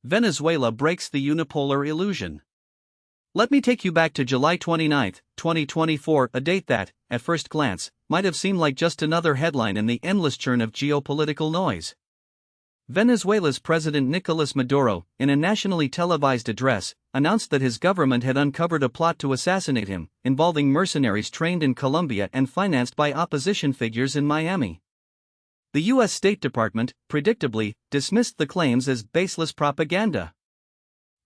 Venezuela breaks the unipolar illusion. Let me take you back to July 29, 2024, a date that, at first glance, might have seemed like just another headline in the endless churn of geopolitical noise. Venezuela's President Nicolas Maduro, in a nationally televised address, announced that his government had uncovered a plot to assassinate him, involving mercenaries trained in Colombia and financed by opposition figures in Miami. The U.S. State Department, predictably, dismissed the claims as baseless propaganda.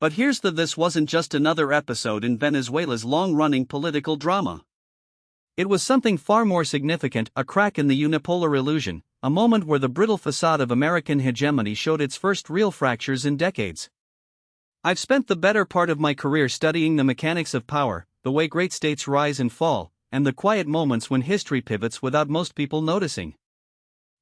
But this wasn't just another episode in Venezuela's long-running political drama. It was something far more significant, a crack in the unipolar illusion, a moment where the brittle facade of American hegemony showed its first real fractures in decades. I've spent the better part of my career studying the mechanics of power, the way great states rise and fall, and the quiet moments when history pivots without most people noticing.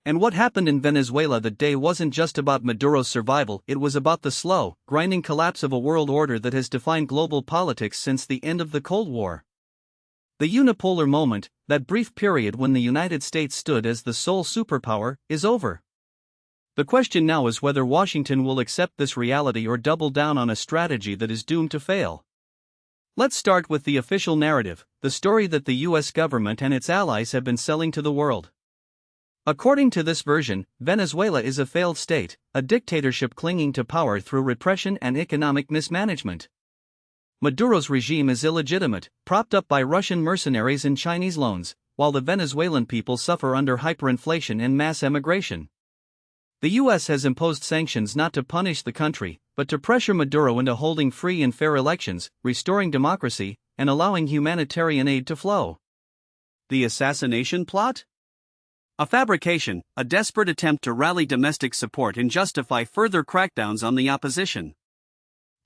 And what happened in Venezuela that day wasn't just about Maduro's survival, it was about the slow, grinding collapse of a world order that has defined global politics since the end of the Cold War. The unipolar moment, that brief period when the United States stood as the sole superpower, is over. The question now is whether Washington will accept this reality or double down on a strategy that is doomed to fail. Let's start with the official narrative, the story that the U.S. government and its allies have been selling to the world. According to this version, Venezuela is a failed state, a dictatorship clinging to power through repression and economic mismanagement. Maduro's regime is illegitimate, propped up by Russian mercenaries and Chinese loans, while the Venezuelan people suffer under hyperinflation and mass emigration. The U.S. has imposed sanctions not to punish the country, but to pressure Maduro into holding free and fair elections, restoring democracy, and allowing humanitarian aid to flow. The assassination plot? A fabrication, a desperate attempt to rally domestic support and justify further crackdowns on the opposition.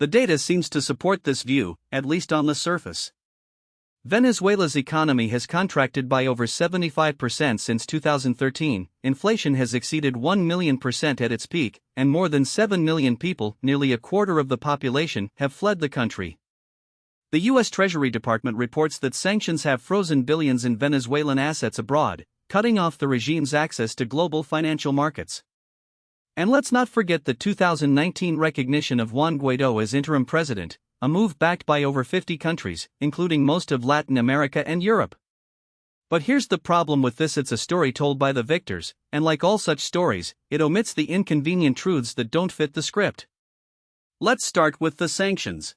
The data seems to support this view, at least on the surface. Venezuela's economy has contracted by over 75% since 2013, inflation has exceeded 1 million percent at its peak, and more than 7 million people, nearly a quarter of the population, have fled the country. The U.S. Treasury Department reports that sanctions have frozen billions in Venezuelan assets abroad, cutting off the regime's access to global financial markets. And let's not forget the 2019 recognition of Juan Guaidó as interim president, a move backed by over 50 countries, including most of Latin America and Europe. But here's the problem with this: it's a story told by the victors, and like all such stories, it omits the inconvenient truths that don't fit the script. Let's start with the sanctions.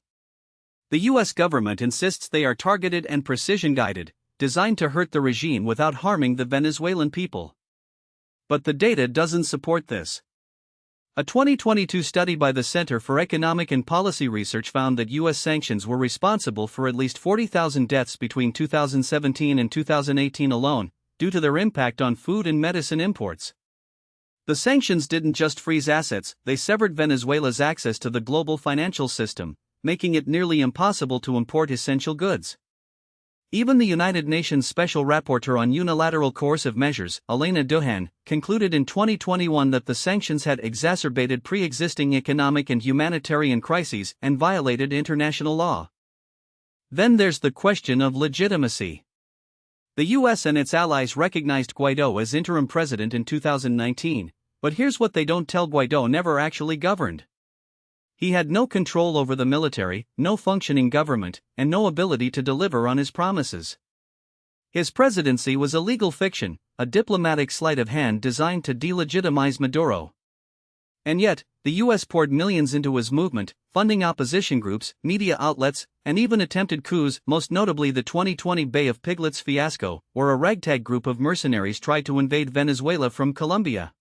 The U.S. government insists they are targeted and precision-guided, designed to hurt the regime without harming the Venezuelan people. But the data doesn't support this. A 2022 study by the Center for Economic and Policy Research found that U.S. sanctions were responsible for at least 40,000 deaths between 2017 and 2018 alone, due to their impact on food and medicine imports. The sanctions didn't just freeze assets, they severed Venezuela's access to the global financial system, making it nearly impossible to import essential goods. Even the United Nations Special Rapporteur on Unilateral Coercive Measures, Elena Duhan, concluded in 2021 that the sanctions had exacerbated pre-existing economic and humanitarian crises and violated international law. Then there's the question of legitimacy. The U.S. and its allies recognized Guaidó as interim president in 2019, but here's what they don't tell: Guaidó never actually governed. He had no control over the military, no functioning government, and no ability to deliver on his promises. His presidency was a legal fiction, a diplomatic sleight of hand designed to delegitimize Maduro. And yet, the U.S. poured millions into his movement, funding opposition groups, media outlets, and even attempted coups, most notably the 2020 Bay of Piglets fiasco, where a ragtag group of mercenaries tried to invade Venezuela from Colombia.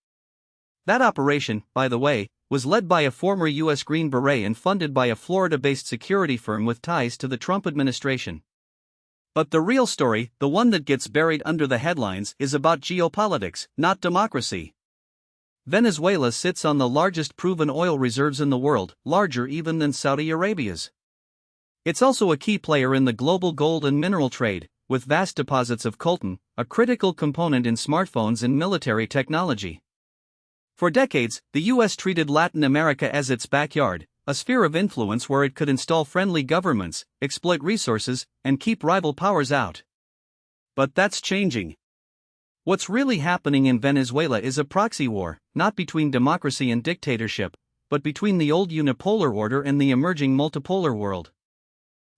That operation, by the way, was led by a former U.S. Green Beret and funded by a Florida-based security firm with ties to the Trump administration. But the real story, the one that gets buried under the headlines, is about geopolitics, not democracy. Venezuela sits on the largest proven oil reserves in the world, larger even than Saudi Arabia's. It's also a key player in the global gold and mineral trade, with vast deposits of coltan, a critical component in smartphones and military technology. For decades, the U.S. treated Latin America as its backyard, a sphere of influence where it could install friendly governments, exploit resources, and keep rival powers out. But that's changing. What's really happening in Venezuela is a proxy war, not between democracy and dictatorship, but between the old unipolar order and the emerging multipolar world.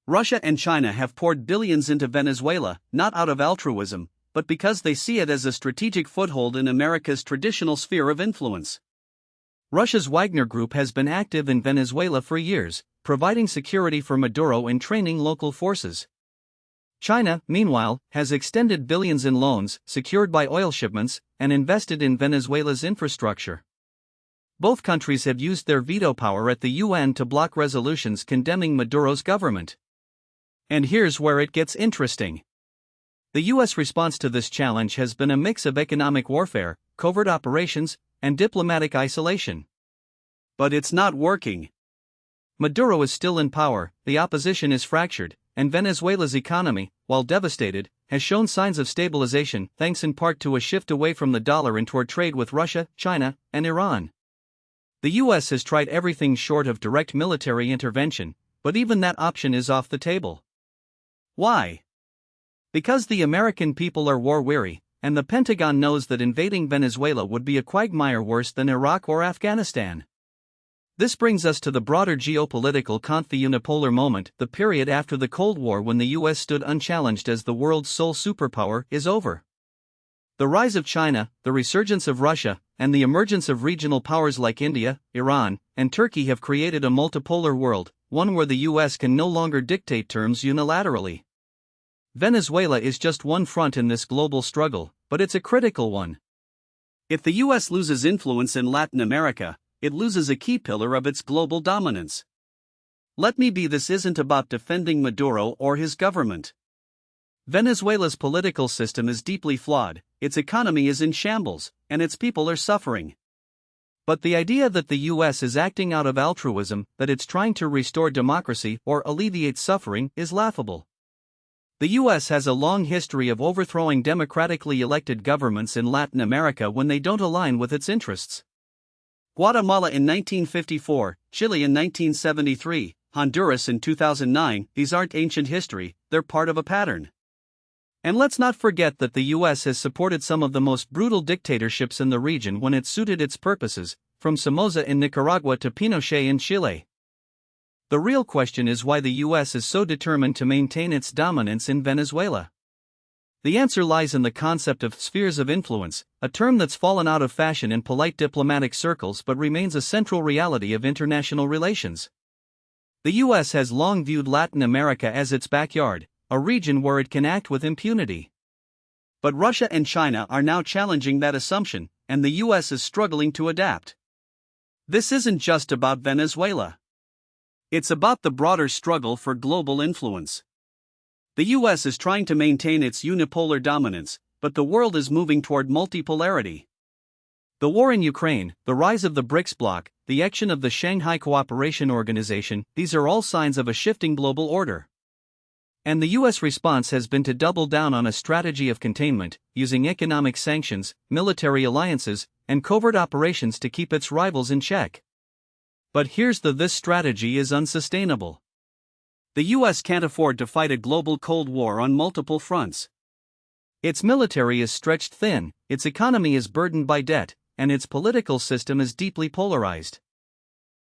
Russia and China have poured billions into Venezuela, not out of altruism, but because they see it as a strategic foothold in America's traditional sphere of influence. Russia's Wagner Group has been active in Venezuela for years, providing security for Maduro and training local forces. China, meanwhile, has extended billions in loans, secured by oil shipments, and invested in Venezuela's infrastructure. Both countries have used their veto power at the UN to block resolutions condemning Maduro's government. And here's where it gets interesting. The U.S. response to this challenge has been a mix of economic warfare, covert operations, and diplomatic isolation. But it's not working. Maduro is still in power, the opposition is fractured, and Venezuela's economy, while devastated, has shown signs of stabilization thanks in part to a shift away from the dollar and toward trade with Russia, China, and Iran. The U.S. has tried everything short of direct military intervention, but even that option is off the table. Why? Because the American people are war-weary, and the Pentagon knows that invading Venezuela would be a quagmire worse than Iraq or Afghanistan. This brings us to the broader geopolitical the unipolar moment. The period after the Cold War when the U.S. stood unchallenged as the world's sole superpower is over. The rise of China, the resurgence of Russia, and the emergence of regional powers like India, Iran, and Turkey have created a multipolar world, one where the U.S. can no longer dictate terms unilaterally. Venezuela is just one front in this global struggle, but it's a critical one. If the U.S. loses influence in Latin America, it loses a key pillar of its global dominance. Let me be, this isn't about defending Maduro or his government. Venezuela's political system is deeply flawed, its economy is in shambles, and its people are suffering. But the idea that the U.S. is acting out of altruism, that it's trying to restore democracy or alleviate suffering, is laughable. The U.S. has a long history of overthrowing democratically elected governments in Latin America when they don't align with its interests. Guatemala in 1954, Chile in 1973, Honduras in 2009, these aren't ancient history, they're part of a pattern. And let's not forget that the U.S. has supported some of the most brutal dictatorships in the region when it suited its purposes, from Somoza in Nicaragua to Pinochet in Chile. The real question is why the U.S. is so determined to maintain its dominance in Venezuela. The answer lies in the concept of spheres of influence, a term that's fallen out of fashion in polite diplomatic circles but remains a central reality of international relations. The U.S. has long viewed Latin America as its backyard, a region where it can act with impunity. But Russia and China are now challenging that assumption, and the U.S. is struggling to adapt. This isn't just about Venezuela. It's about the broader struggle for global influence. The U.S. is trying to maintain its unipolar dominance, but the world is moving toward multipolarity. The war in Ukraine, the rise of the BRICS bloc, the action of the Shanghai Cooperation Organization, these are all signs of a shifting global order. And the U.S. response has been to double down on a strategy of containment, using economic sanctions, military alliances, and covert operations to keep its rivals in check. But here's this strategy is unsustainable. The U.S. can't afford to fight a global Cold War on multiple fronts. Its military is stretched thin, its economy is burdened by debt, and its political system is deeply polarized.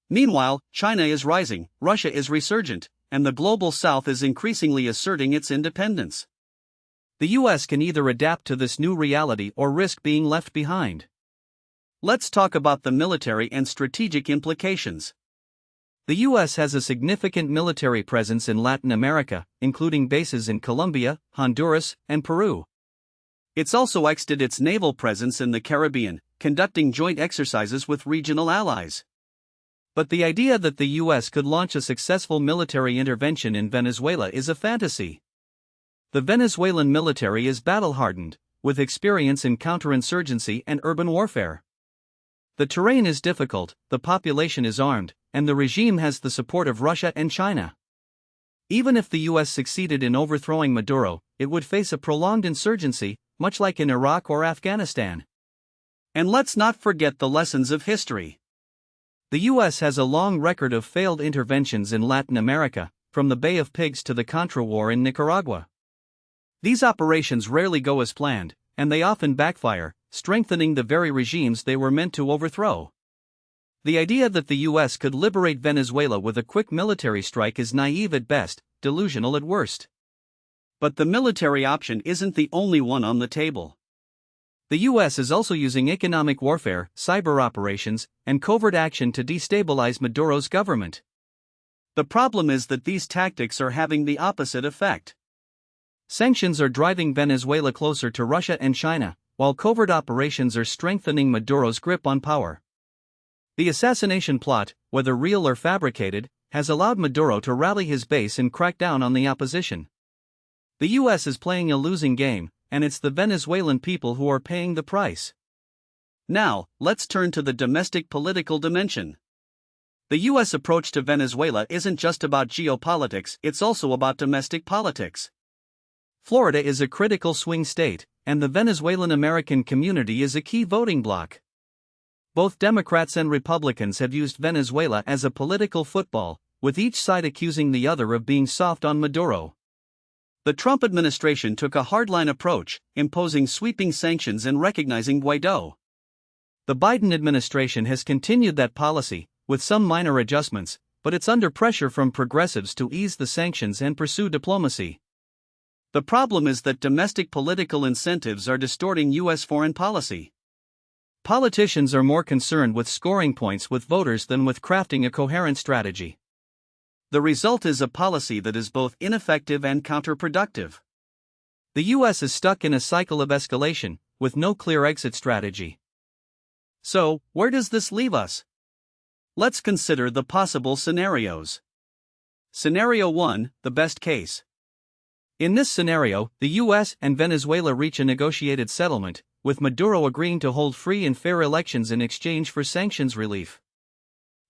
Meanwhile, China is rising, Russia is resurgent, and the global South is increasingly asserting its independence. The U.S. can either adapt to this new reality or risk being left behind. Let's talk about the military and strategic implications. The U.S. has a significant military presence in Latin America, including bases in Colombia, Honduras, and Peru. It's also extended its naval presence in the Caribbean, conducting joint exercises with regional allies. But the idea that the U.S. could launch a successful military intervention in Venezuela is a fantasy. The Venezuelan military is battle-hardened, with experience in counterinsurgency and urban warfare. The terrain is difficult, the population is armed, and the regime has the support of Russia and China. Even if the U.S. succeeded in overthrowing Maduro, it would face a prolonged insurgency, much like in Iraq or Afghanistan. And let's not forget the lessons of history. The U.S. has a long record of failed interventions in Latin America, from the Bay of Pigs to the Contra War in Nicaragua. These operations rarely go as planned, and they often backfire, strengthening the very regimes they were meant to overthrow. The idea that the US could liberate Venezuela with a quick military strike is naive at best, delusional at worst. But the military option isn't the only one on the table. The US is also using economic warfare, cyber operations, and covert action to destabilize Maduro's government. The problem is that these tactics are having the opposite effect. Sanctions are driving Venezuela closer to Russia and China, while covert operations are strengthening Maduro's grip on power. The assassination plot, whether real or fabricated, has allowed Maduro to rally his base and crack down on the opposition. The US is playing a losing game, and it's the Venezuelan people who are paying the price. Now, let's turn to the domestic political dimension. The US approach to Venezuela isn't just about geopolitics, it's also about domestic politics. Florida is a critical swing state, and the Venezuelan American community is a key voting bloc. Both Democrats and Republicans have used Venezuela as a political football, with each side accusing the other of being soft on Maduro. The Trump administration took a hardline approach, imposing sweeping sanctions and recognizing Guaidó. The Biden administration has continued that policy, with some minor adjustments, but it's under pressure from progressives to ease the sanctions and pursue diplomacy. The problem is that domestic political incentives are distorting U.S. foreign policy. Politicians are more concerned with scoring points with voters than with crafting a coherent strategy. The result is a policy that is both ineffective and counterproductive. The U.S. is stuck in a cycle of escalation, with no clear exit strategy. So, where does this leave us? Let's consider the possible scenarios. Scenario 1, the best case. In this scenario, the US and Venezuela reach a negotiated settlement, with Maduro agreeing to hold free and fair elections in exchange for sanctions relief.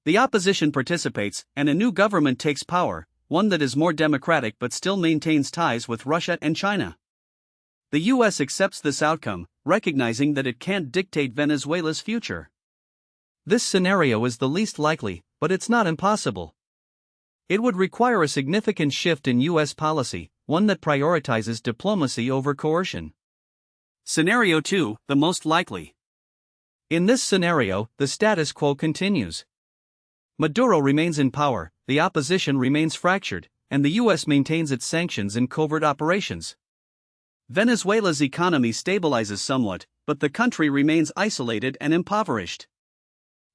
The opposition participates, and a new government takes power, one that is more democratic but still maintains ties with Russia and China. The US accepts this outcome, recognizing that it can't dictate Venezuela's future. This scenario is the least likely, but it's not impossible. It would require a significant shift in US policy, one that prioritizes diplomacy over coercion. Scenario 2, the most likely. In this scenario, the status quo continues. Maduro remains in power, the opposition remains fractured, and the US maintains its sanctions and covert operations. Venezuela's economy stabilizes somewhat, but the country remains isolated and impoverished.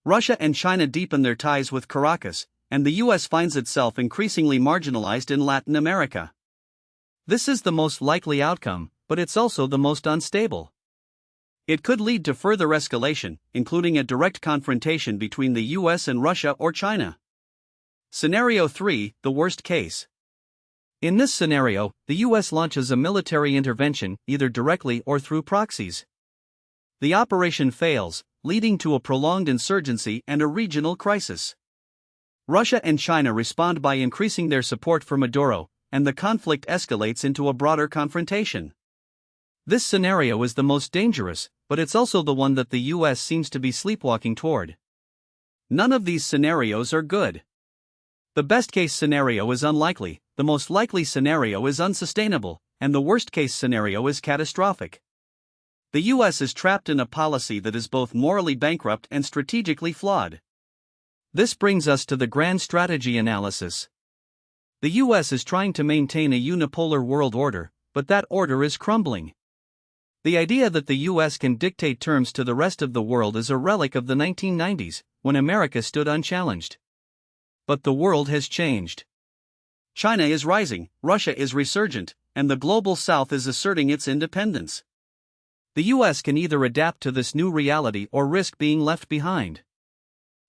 Russia and China deepen their ties with Caracas, and the US finds itself increasingly marginalized in Latin America. This is the most likely outcome, but it's also the most unstable. It could lead to further escalation, including a direct confrontation between the US and Russia or China. Scenario 3, the worst case. In this scenario, the US launches a military intervention, either directly or through proxies. The operation fails, leading to a prolonged insurgency and a regional crisis. Russia and China respond by increasing their support for Maduro, and the conflict escalates into a broader confrontation. This scenario is the most dangerous, but it's also the one that the US seems to be sleepwalking toward. None of these scenarios are good. The best-case scenario is unlikely, the most likely scenario is unsustainable, and the worst-case scenario is catastrophic. The US is trapped in a policy that is both morally bankrupt and strategically flawed. This brings us to the grand strategy analysis. The US is trying to maintain a unipolar world order, but that order is crumbling. The idea that the US can dictate terms to the rest of the world is a relic of the 1990s, when America stood unchallenged. But the world has changed. China is rising, Russia is resurgent, and the global South is asserting its independence. The US can either adapt to this new reality or risk being left behind.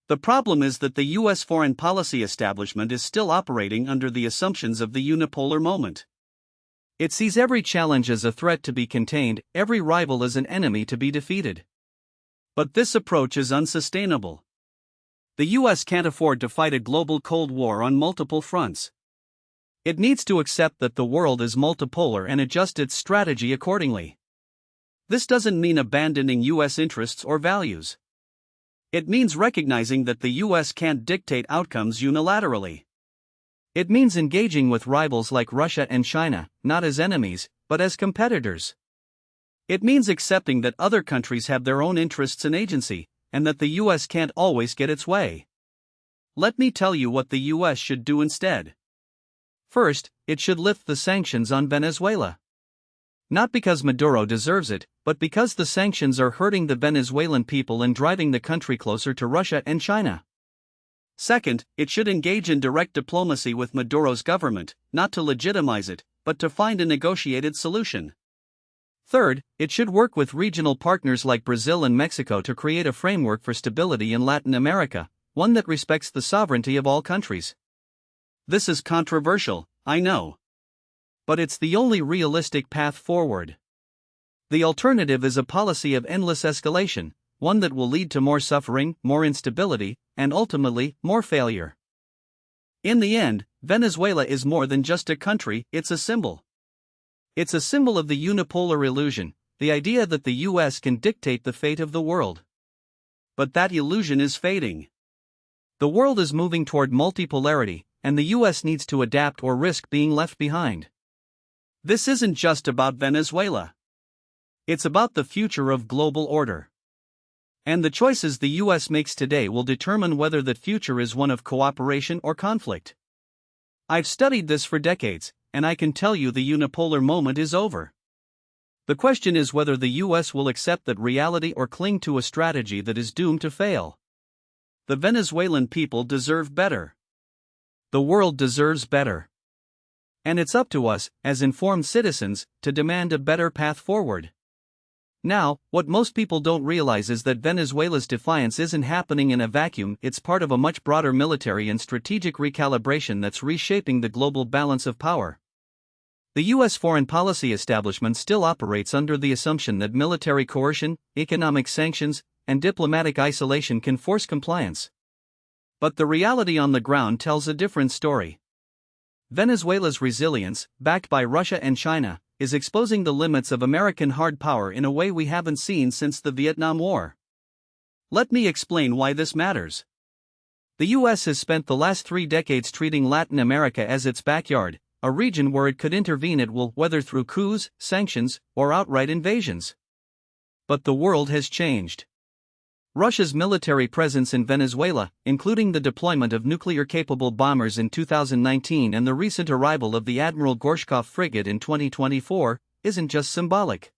The problem is that the US foreign policy establishment is still operating under the assumptions of the unipolar moment. It sees every challenge as a threat to be contained, every rival as an enemy to be defeated. But this approach is unsustainable. The US can't afford to fight a global Cold War on multiple fronts. It needs to accept that the world is multipolar and adjust its strategy accordingly. This doesn't mean abandoning US interests or values. It means recognizing that the US can't dictate outcomes unilaterally. It means engaging with rivals like Russia and China, not as enemies, but as competitors. It means accepting that other countries have their own interests and agency, and that the US can't always get its way. Let me tell you what the US should do instead. First, it should lift the sanctions on Venezuela. Not because Maduro deserves it, but because the sanctions are hurting the Venezuelan people and driving the country closer to Russia and China. Second, it should engage in direct diplomacy with Maduro's government, not to legitimize it, but to find a negotiated solution. Third, it should work with regional partners like Brazil and Mexico to create a framework for stability in Latin America, one that respects the sovereignty of all countries. This is controversial, I know. But it's the only realistic path forward. The alternative is a policy of endless escalation, one that will lead to more suffering, more instability, and ultimately, more failure. In the end, Venezuela is more than just a country, it's a symbol. It's a symbol of the unipolar illusion, the idea that the US can dictate the fate of the world. But that illusion is fading. The world is moving toward multipolarity, and the US needs to adapt or risk being left behind. This isn't just about Venezuela. It's about the future of global order. And the choices the US makes today will determine whether that future is one of cooperation or conflict. I've studied this for decades, and I can tell you the unipolar moment is over. The question is whether the US will accept that reality or cling to a strategy that is doomed to fail. The Venezuelan people deserve better. The world deserves better. And it's up to us, as informed citizens, to demand a better path forward. Now, what most people don't realize is that Venezuela's defiance isn't happening in a vacuum, it's part of a much broader military and strategic recalibration that's reshaping the global balance of power. The US foreign policy establishment still operates under the assumption that military coercion, economic sanctions, and diplomatic isolation can force compliance. But the reality on the ground tells a different story. Venezuela's resilience, backed by Russia and China, is exposing the limits of American hard power in a way we haven't seen since the Vietnam War. Let me explain why this matters. The US has spent the last 3 decades treating Latin America as its backyard, a region where it could intervene at will, whether through coups, sanctions, or outright invasions. But the world has changed. Russia's military presence in Venezuela, including the deployment of nuclear-capable bombers in 2019 and the recent arrival of the Admiral Gorshkov frigate in 2024, isn't just symbolic.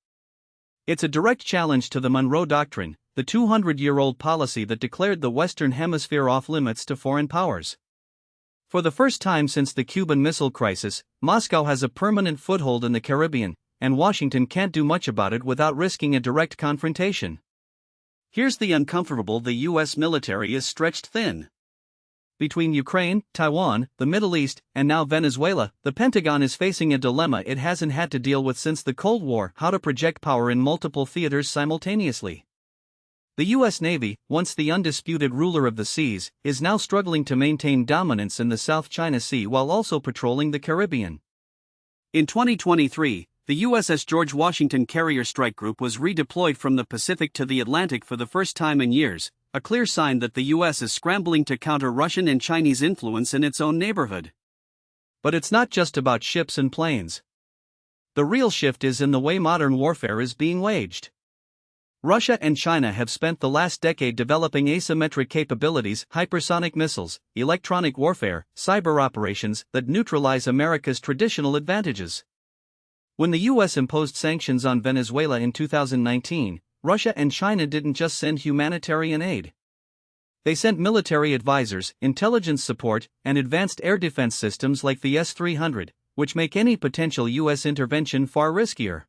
It's a direct challenge to the Monroe Doctrine, the 200-year-old policy that declared the Western Hemisphere off-limits to foreign powers. For the first time since the Cuban Missile Crisis, Moscow has a permanent foothold in the Caribbean, and Washington can't do much about it without risking a direct confrontation. Here's the uncomfortable: the US military is stretched thin. Between Ukraine, Taiwan, the Middle East, and now Venezuela, the Pentagon is facing a dilemma it hasn't had to deal with since the Cold War: how to project power in multiple theaters simultaneously. The US Navy, once the undisputed ruler of the seas, is now struggling to maintain dominance in the South China Sea while also patrolling the Caribbean. In 2023, the USS George Washington Carrier Strike Group was redeployed from the Pacific to the Atlantic for the first time in years, a clear sign that the US is scrambling to counter Russian and Chinese influence in its own neighborhood. But it's not just about ships and planes. The real shift is in the way modern warfare is being waged. Russia and China have spent the last decade developing asymmetric capabilities, hypersonic missiles, electronic warfare, cyber operations that neutralize America's traditional advantages. When the US imposed sanctions on Venezuela in 2019, Russia and China didn't just send humanitarian aid. They sent military advisors, intelligence support, and advanced air defense systems like the S-300, which make any potential US intervention far riskier.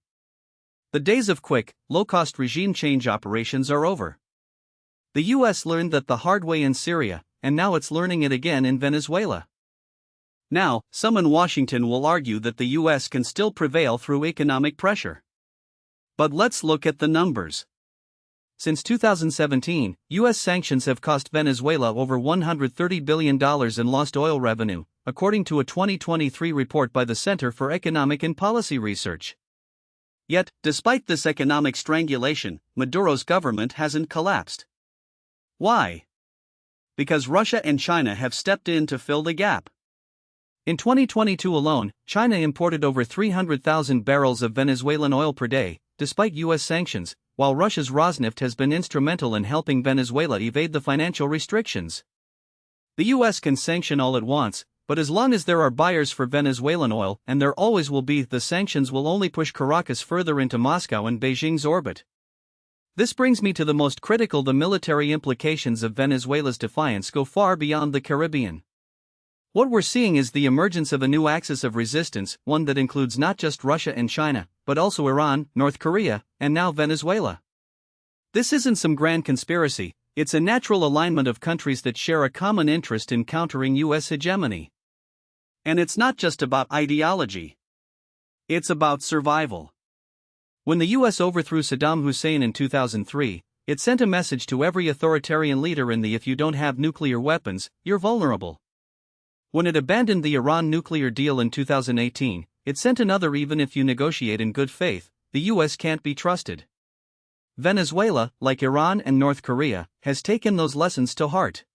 The days of quick, low-cost regime change operations are over. The US learned that the hard way in Syria, and now it's learning it again in Venezuela. Now, some in Washington will argue that the US can still prevail through economic pressure. But let's look at the numbers. Since 2017, US sanctions have cost Venezuela over $130 billion in lost oil revenue, according to a 2023 report by the Center for Economic and Policy Research. Yet, despite this economic strangulation, Maduro's government hasn't collapsed. Why? Because Russia and China have stepped in to fill the gap. In 2022 alone, China imported over 300,000 barrels of Venezuelan oil per day, despite US sanctions, while Russia's Rosneft has been instrumental in helping Venezuela evade the financial restrictions. The US can sanction all it wants, but as long as there are buyers for Venezuelan oil, and there always will be, the sanctions will only push Caracas further into Moscow and Beijing's orbit. This brings me to the most critical: the military implications of Venezuela's defiance go far beyond the Caribbean. What we're seeing is the emergence of a new axis of resistance, one that includes not just Russia and China, but also Iran, North Korea, and now Venezuela. This isn't some grand conspiracy, it's a natural alignment of countries that share a common interest in countering US hegemony. And it's not just about ideology. It's about survival. When the US overthrew Saddam Hussein in 2003, it sent a message to every authoritarian leader in the "if you don't have nuclear weapons, you're vulnerable." When it abandoned the Iran nuclear deal in 2018, it sent another: even if you negotiate in good faith, the US can't be trusted. Venezuela, like Iran and North Korea, has taken those lessons to heart.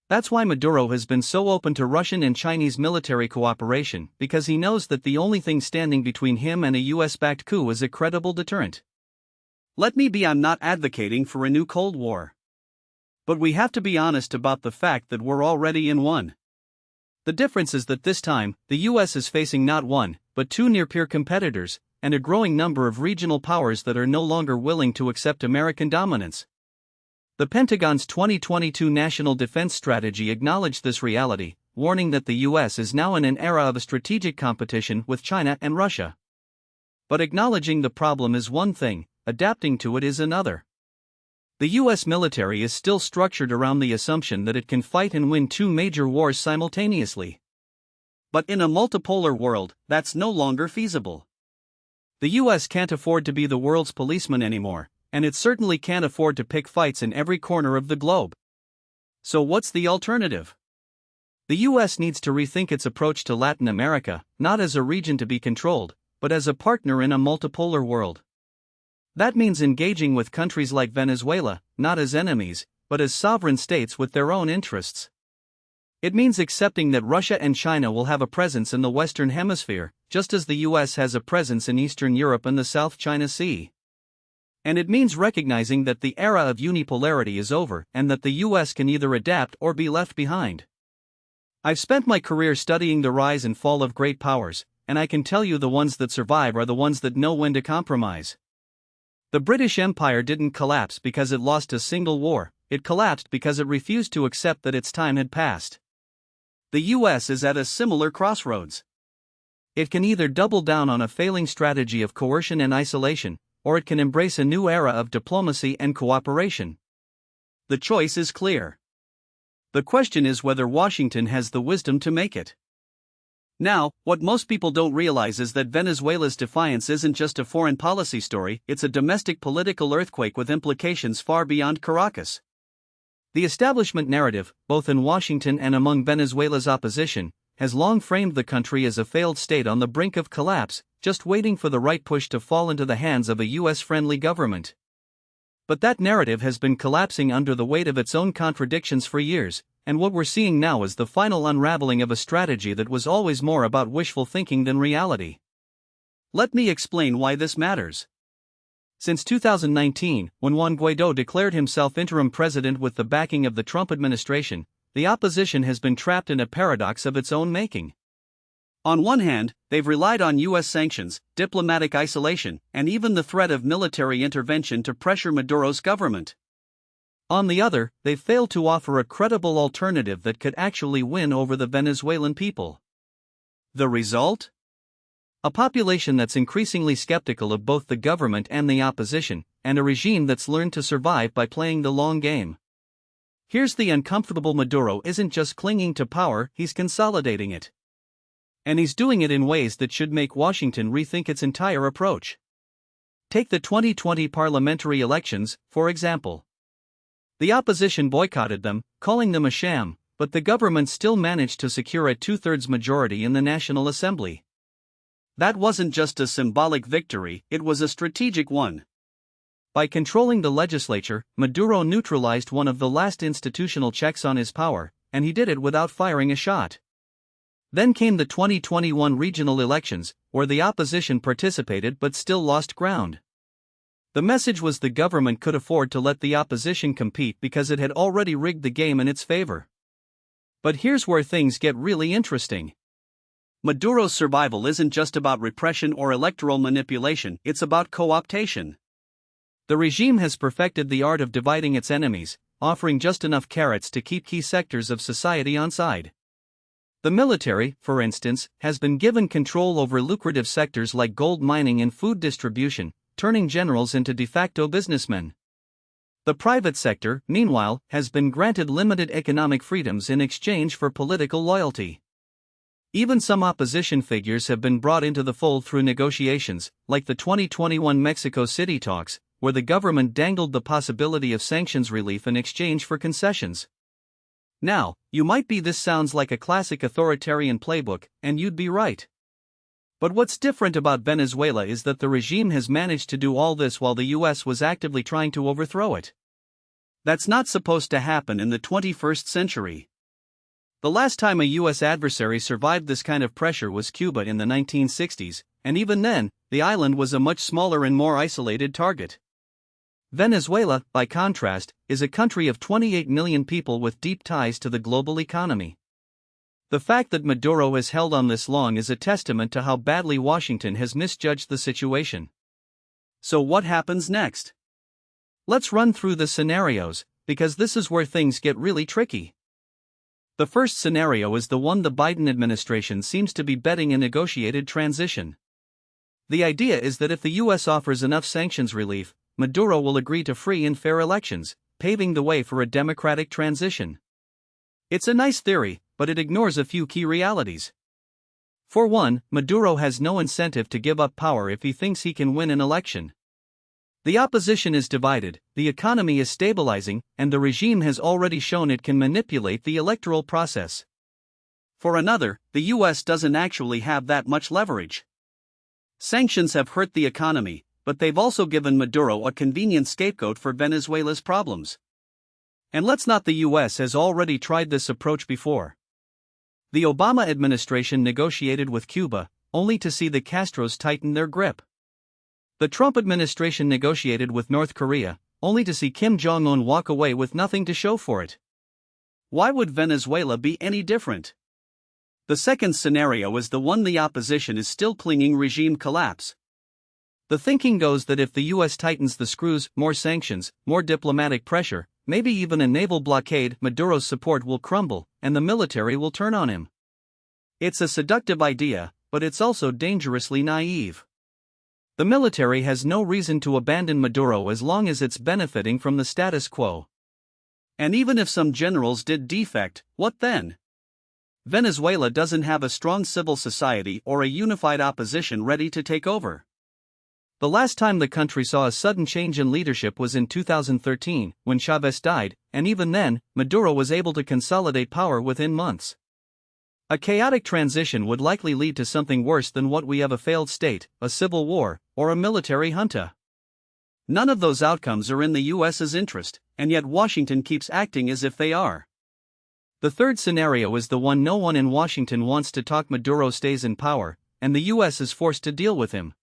That's why Maduro has been so open to Russian and Chinese military cooperation, because he knows that the only thing standing between him and a US-backed coup is a credible deterrent. Let me be: I'm not advocating for a new Cold War. But we have to be honest about the fact that we're already in one. The difference is that this time, the US is facing not one, but two near-peer competitors, and a growing number of regional powers that are no longer willing to accept American dominance. The Pentagon's 2022 National Defense Strategy acknowledged this reality, warning that the US is now in an era of a strategic competition with China and Russia. But acknowledging the problem is one thing, adapting to it is another. The US military is still structured around the assumption that it can fight and win two major wars simultaneously. But in a multipolar world, that's no longer feasible. The US can't afford to be the world's policeman anymore, and it certainly can't afford to pick fights in every corner of the globe. So what's the alternative? The US needs to rethink its approach to Latin America, not as a region to be controlled, but as a partner in a multipolar world. That means engaging with countries like Venezuela, not as enemies, but as sovereign states with their own interests. It means accepting that Russia and China will have a presence in the Western Hemisphere, just as the US has a presence in Eastern Europe and the South China Sea. And it means recognizing that the era of unipolarity is over and that the US can either adapt or be left behind. I've spent my career studying the rise and fall of great powers, and I can tell you the ones that survive are the ones that know when to compromise. The British Empire didn't collapse because it lost a single war, it collapsed because it refused to accept that its time had passed. The US is at a similar crossroads. It can either double down on a failing strategy of coercion and isolation, or it can embrace a new era of diplomacy and cooperation. The choice is clear. The question is whether Washington has the wisdom to make it. Now, what most people don't realize is that Venezuela's defiance isn't just a foreign policy story, it's a domestic political earthquake with implications far beyond Caracas. The establishment narrative, both in Washington and among Venezuela's opposition, has long framed the country as a failed state on the brink of collapse, just waiting for the right push to fall into the hands of a US-friendly government. But that narrative has been collapsing under the weight of its own contradictions for years, and what we're seeing now is the final unraveling of a strategy that was always more about wishful thinking than reality. Let me explain why this matters. Since 2019, when Juan Guaidó declared himself interim president with the backing of the Trump administration, the opposition has been trapped in a paradox of its own making. On one hand, they've relied on US sanctions, diplomatic isolation, and even the threat of military intervention to pressure Maduro's government. On the other, they've failed to offer a credible alternative that could actually win over the Venezuelan people. The result? A population that's increasingly skeptical of both the government and the opposition, and a regime that's learned to survive by playing the long game. Here's the uncomfortable: Maduro isn't just clinging to power, he's consolidating it. And he's doing it in ways that should make Washington rethink its entire approach. Take the 2020 parliamentary elections, for example. The opposition boycotted them, calling them a sham, but the government still managed to secure a two-thirds majority in the National Assembly. That wasn't just a symbolic victory, it was a strategic one. By controlling the legislature, Maduro neutralized one of the last institutional checks on his power, and he did it without firing a shot. Then came the 2021 regional elections, where the opposition participated but still lost ground. The message was the government could afford to let the opposition compete because it had already rigged the game in its favor. But here's where things get really interesting. Maduro's survival isn't just about repression or electoral manipulation, it's about co-optation. The regime has perfected the art of dividing its enemies, offering just enough carrots to keep key sectors of society on side. The military, for instance, has been given control over lucrative sectors like gold mining and food distribution, turning generals into de facto businessmen. The private sector, meanwhile, has been granted limited economic freedoms in exchange for political loyalty. Even some opposition figures have been brought into the fold through negotiations, like the 2021 Mexico City talks, where the government dangled the possibility of sanctions relief in exchange for concessions. Now, this sounds like a classic authoritarian playbook, and you'd be right. But what's different about Venezuela is that the regime has managed to do all this while the US was actively trying to overthrow it. That's not supposed to happen in the 21st century. The last time a US adversary survived this kind of pressure was Cuba in the 1960s, and even then, the island was a much smaller and more isolated target. Venezuela, by contrast, is a country of 28 million people with deep ties to the global economy. The fact that Maduro has held on this long is a testament to how badly Washington has misjudged the situation. So what happens next? Let's run through the scenarios, because this is where things get really tricky. The first scenario is the one the Biden administration seems to be betting a negotiated transition. The idea is that if the US offers enough sanctions relief, Maduro will agree to free and fair elections, paving the way for a democratic transition. It's a nice theory, but it ignores a few key realities. For one, Maduro has no incentive to give up power if he thinks he can win an election. The opposition is divided, the economy is stabilizing, and the regime has already shown it can manipulate the electoral process. For another, the US doesn't actually have that much leverage. Sanctions have hurt the economy, but they've also given Maduro a convenient scapegoat for Venezuela's problems. And let's not the US has already tried this approach before. The Obama administration negotiated with Cuba, only to see the Castros tighten their grip. The Trump administration negotiated with North Korea, only to see Kim Jong-un walk away with nothing to show for it. Why would Venezuela be any different? The second scenario is the one the opposition is still clinging: regime collapse. The thinking goes that if the US tightens the screws, more sanctions, more diplomatic pressure, maybe even a naval blockade, Maduro's support will crumble, and the military will turn on him. It's a seductive idea, but it's also dangerously naive. The military has no reason to abandon Maduro as long as it's benefiting from the status quo. And even if some generals did defect, what then? Venezuela doesn't have a strong civil society or a unified opposition ready to take over. The last time the country saw a sudden change in leadership was in 2013, when Chavez died, and even then, Maduro was able to consolidate power within months. A chaotic transition would likely lead to something worse than what we have: a failed state, a civil war, or a military junta. None of those outcomes are in the US's interest, and yet Washington keeps acting as if they are. The third scenario is the one no one in Washington wants to talk: Maduro stays in power, and the US is forced to deal with him.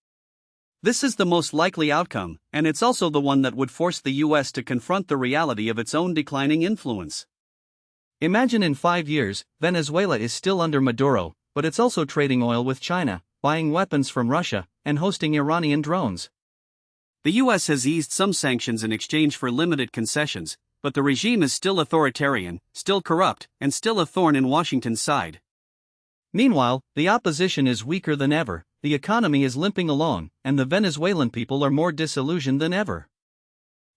This is the most likely outcome, and it's also the one that would force the US to confront the reality of its own declining influence. Imagine in 5 years, Venezuela is still under Maduro, but it's also trading oil with China, buying weapons from Russia, and hosting Iranian drones. The US has eased some sanctions in exchange for limited concessions, but the regime is still authoritarian, still corrupt, and still a thorn in Washington's side. Meanwhile, the opposition is weaker than ever, the economy is limping along, and the Venezuelan people are more disillusioned than ever.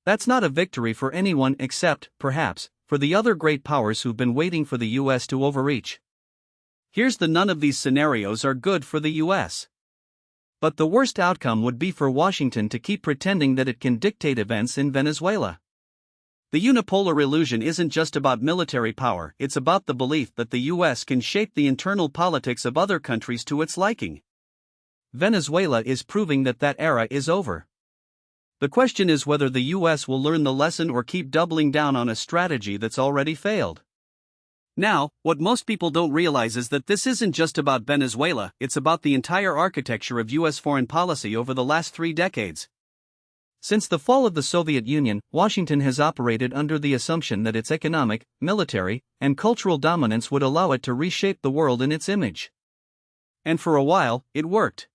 That's not a victory for anyone except, perhaps, for the other great powers who've been waiting for the US to overreach. Here's the: none of these scenarios are good for the US. But the worst outcome would be for Washington to keep pretending that it can dictate events in Venezuela. The unipolar illusion isn't just about military power, it's about the belief that the US can shape the internal politics of other countries to its liking. Venezuela is proving that that era is over. The question is whether the US will learn the lesson or keep doubling down on a strategy that's already failed. Now, what most people don't realize is that this isn't just about Venezuela, it's about the entire architecture of US foreign policy over the last 3 decades. Since the fall of the Soviet Union, Washington has operated under the assumption that its economic, military, and cultural dominance would allow it to reshape the world in its image. And for a while, it worked.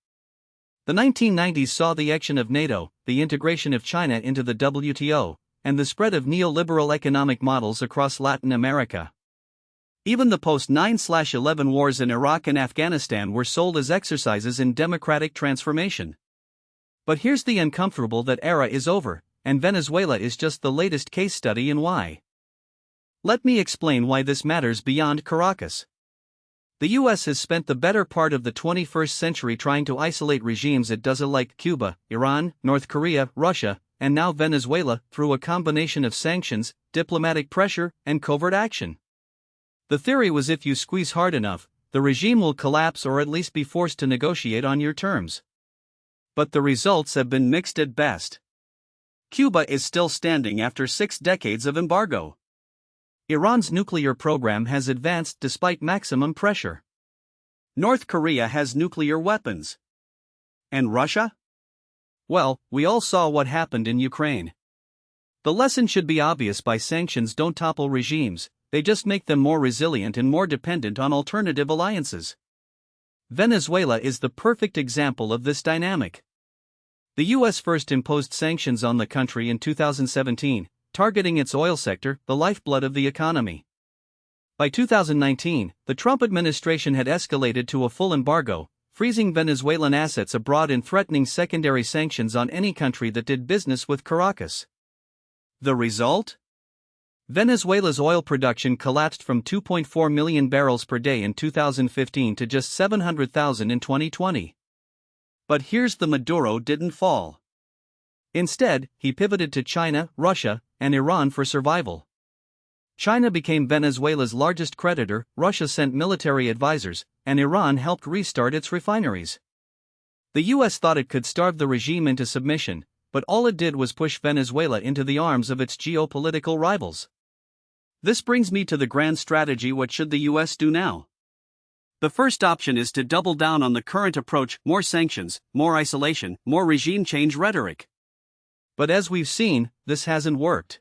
The 1990s saw the action of NATO, the integration of China into the WTO, and the spread of neoliberal economic models across Latin America. Even the post-9/11 wars in Iraq and Afghanistan were sold as exercises in democratic transformation. But here's the uncomfortable: that era is over, and Venezuela is just the latest case study in why. Let me explain why this matters beyond Caracas. The US has spent the better part of the 21st century trying to isolate regimes it doesn't like: Cuba, Iran, North Korea, Russia, and now Venezuela, through a combination of sanctions, diplomatic pressure, and covert action. The theory was if you squeeze hard enough, the regime will collapse or at least be forced to negotiate on your terms. But the results have been mixed at best. Cuba is still standing after 6 decades of embargo. Iran's nuclear program has advanced despite maximum pressure. North Korea has nuclear weapons. And Russia? Well, we all saw what happened in Ukraine. The lesson should be obvious: by sanctions don't topple regimes, they just make them more resilient and more dependent on alternative alliances. Venezuela is the perfect example of this dynamic. The US first imposed sanctions on the country in 2017, targeting its oil sector, the lifeblood of the economy. By 2019, the Trump administration had escalated to a full embargo, freezing Venezuelan assets abroad and threatening secondary sanctions on any country that did business with Caracas. The result? Venezuela's oil production collapsed from 2.4 million barrels per day in 2015 to just 700,000 in 2020. But here's the: Maduro didn't fall. Instead, he pivoted to China, Russia, and Iran for survival. China became Venezuela's largest creditor, Russia sent military advisors, and Iran helped restart its refineries. The US thought it could starve the regime into submission, but all it did was push Venezuela into the arms of its geopolitical rivals. This brings me to the grand strategy: what should the US do now? The first option is to double down on the current approach: more sanctions, more isolation, more regime change rhetoric. But as we've seen, this hasn't worked.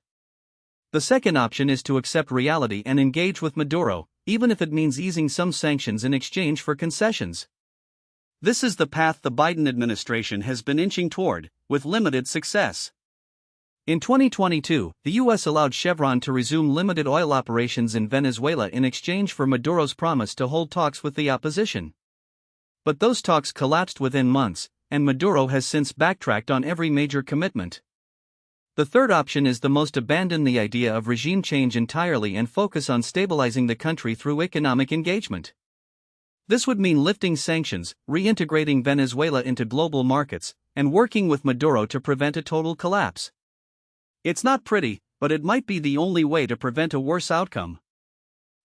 The second option is to accept reality and engage with Maduro, even if it means easing some sanctions in exchange for concessions. This is the path the Biden administration has been inching toward, with limited success. In 2022, the US allowed Chevron to resume limited oil operations in Venezuela in exchange for Maduro's promise to hold talks with the opposition. But those talks collapsed within months, and Maduro has since backtracked on every major commitment. The third option is the most: abandon the idea of regime change entirely and focus on stabilizing the country through economic engagement. This would mean lifting sanctions, reintegrating Venezuela into global markets, and working with Maduro to prevent a total collapse. It's not pretty, but it might be the only way to prevent a worse outcome.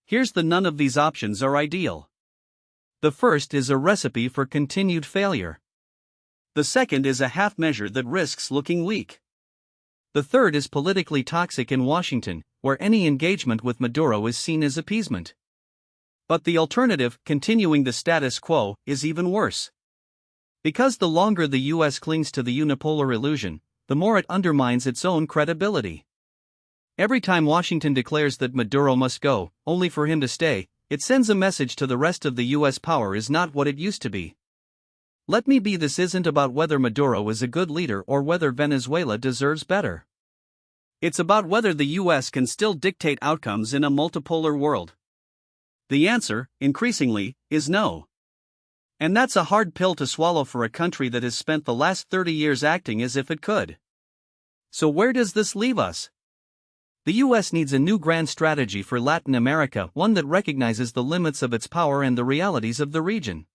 Here's the: none of these options are ideal. The first is a recipe for continued failure. The second is a half measure that risks looking weak. The third is politically toxic in Washington, where any engagement with Maduro is seen as appeasement. But the alternative, continuing the status quo, is even worse. Because the longer the US clings to the unipolar illusion, the more it undermines its own credibility. Every time Washington declares that Maduro must go, only for him to stay, it sends a message to the rest of the US: power is not what it used to be. Let me be: this isn't about whether Maduro is a good leader or whether Venezuela deserves better. It's about whether the US can still dictate outcomes in a multipolar world. The answer, increasingly, is no. And that's a hard pill to swallow for a country that has spent the last 30 years acting as if it could. So where does this leave us? The US needs a new grand strategy for Latin America, one that recognizes the limits of its power and the realities of the region.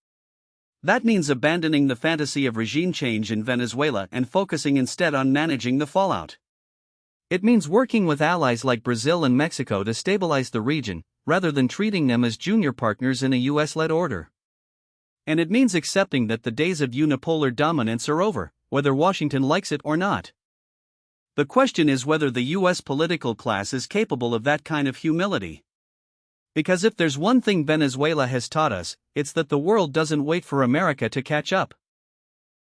That means abandoning the fantasy of regime change in Venezuela and focusing instead on managing the fallout. It means working with allies like Brazil and Mexico to stabilize the region, rather than treating them as junior partners in a US-led order. And it means accepting that the days of unipolar dominance are over, whether Washington likes it or not. The question is whether the US political class is capable of that kind of humility. Because if there's one thing Venezuela has taught us, it's that the world doesn't wait for America to catch up.